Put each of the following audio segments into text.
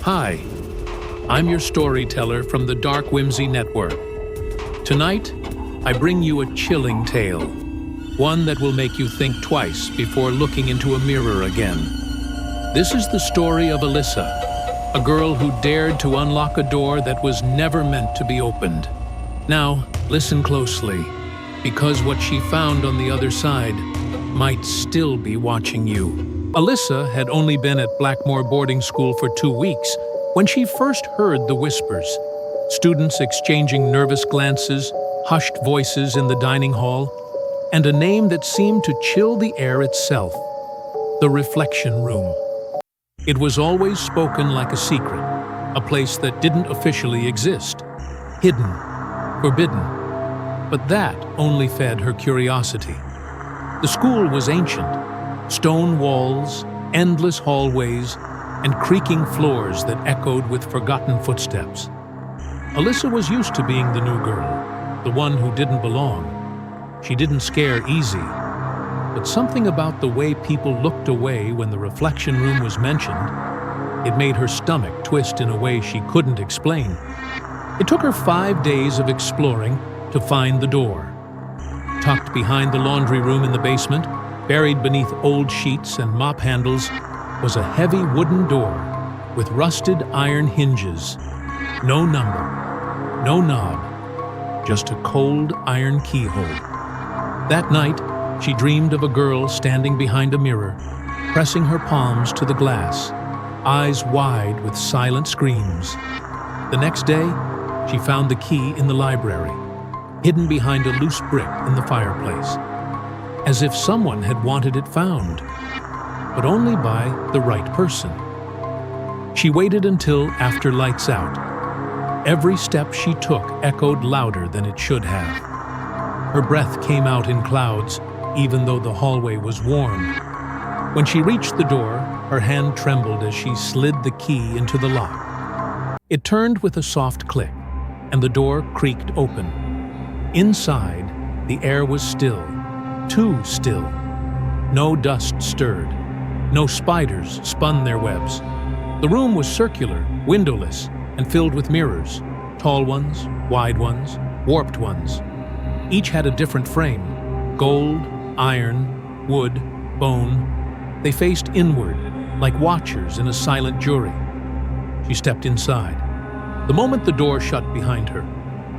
Hi, I'm your storyteller from the Dark Whimsy Network. Tonight, I bring you a chilling tale, one that will make you think twice before looking into a mirror again. This is the story of Alyssa, a girl who dared to unlock a door that was never meant to be opened. Now, listen closely, because what she found on the other side might still be watching you. Alyssa had only been at Blackmore boarding school for 2 weeks when she first heard the whispers. Students exchanging nervous glances, hushed voices in the dining hall, and a name that seemed to chill the air itself: the Reflection Room. It was always spoken like a secret, a place that didn't officially exist, hidden, forbidden. But that only fed her curiosity. The school was ancient: stone walls, endless hallways, and creaking floors that echoed with forgotten footsteps. Alyssa was used to being the new girl, the one who didn't belong. She didn't scare easy, but something about the way people looked away when the Reflection Room was mentioned, it made her stomach twist in a way she couldn't explain. It took her 5 days of exploring to find the door. Tucked behind the laundry room in the basement, buried beneath old sheets and mop handles, was a heavy wooden door with rusted iron hinges. No number, no knob, just a cold iron keyhole. That night, she dreamed of a girl standing behind a mirror, pressing her palms to the glass, eyes wide with silent screams. The next day, she found the key in the library, hidden behind a loose brick in the fireplace, as if someone had wanted it found, but only by the right person. She waited until after lights out. Every step she took echoed louder than it should have. Her breath came out in clouds, even though the hallway was warm. When she reached the door, her hand trembled as she slid the key into the lock. It turned with a soft click, and the door creaked open. Inside, the air was still, too still. No dust stirred. No spiders spun their webs. The room was circular, windowless, and filled with mirrors, tall ones, wide ones, warped ones. Each had a different frame: gold, iron, wood, bone. They faced inward, like watchers in a silent jury. She stepped inside. The moment the door shut behind her,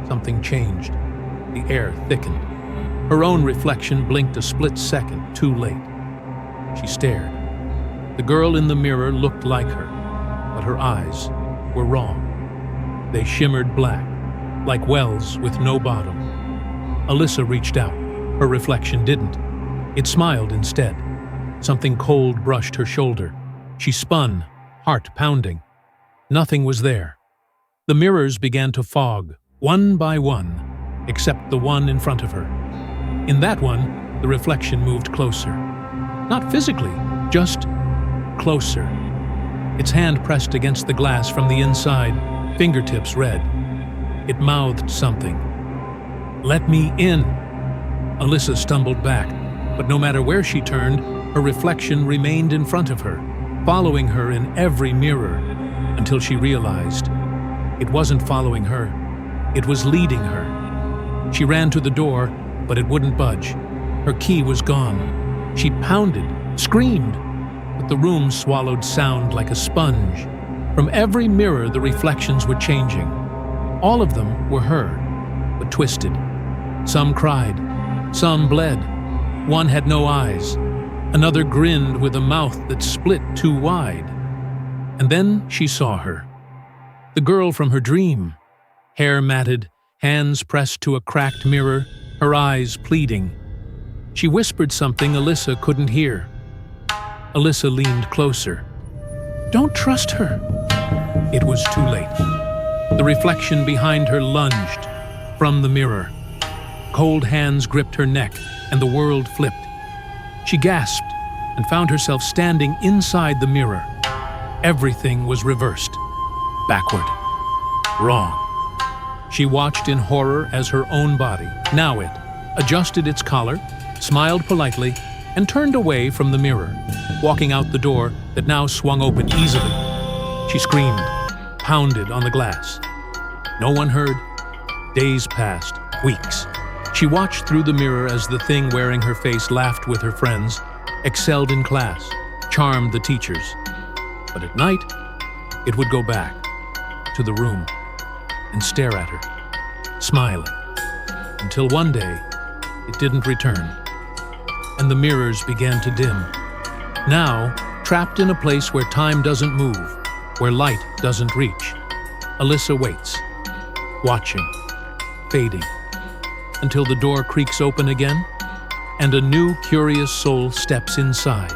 something changed. The air thickened. Her own reflection blinked a split second too late. She stared. The girl in the mirror looked like her, but her eyes were wrong. They shimmered black, like wells with no bottom. Alyssa reached out. Her reflection didn't. It smiled instead. Something cold brushed her shoulder. She spun, heart pounding. Nothing was there. The mirrors began to fog, one by one, except the one in front of her. In that one, the reflection moved closer. Not physically, just closer. Its hand pressed against the glass from the inside, fingertips red. It mouthed something. "Let me in." Alyssa stumbled back, but no matter where she turned, her reflection remained in front of her, following her in every mirror, until she realized it wasn't following her. It was leading her. She ran to the door, but it wouldn't budge. Her key was gone. She pounded, screamed, but the room swallowed sound like a sponge. From every mirror, the reflections were changing. All of them were her, but twisted. Some cried, some bled. One had no eyes. Another grinned with a mouth that split too wide. And then she saw her. The girl from her dream. Hair matted, hands pressed to a cracked mirror, her eyes pleading. She whispered something Alyssa couldn't hear. Alyssa leaned closer. "Don't trust her." It was too late. The reflection behind her lunged from the mirror. Cold hands gripped her neck, and the world flipped. She gasped and found herself standing inside the mirror. Everything was reversed. Backward. Wrong. She watched in horror as her own body, now it, adjusted its collar, smiled politely, and turned away from the mirror, walking out the door that now swung open easily. She screamed. pounded on the glass. No one heard. Days passed, weeks. She watched through the mirror as the thing wearing her face laughed with her friends, excelled in class, charmed the teachers. But at night, it would go back to the room and stare at her, smiling, until one day it didn't return, and the mirrors began to dim. Now, trapped in a place where time doesn't move, where light doesn't reach, Alyssa waits, watching, fading, until the door creaks open again, and a new curious soul steps inside.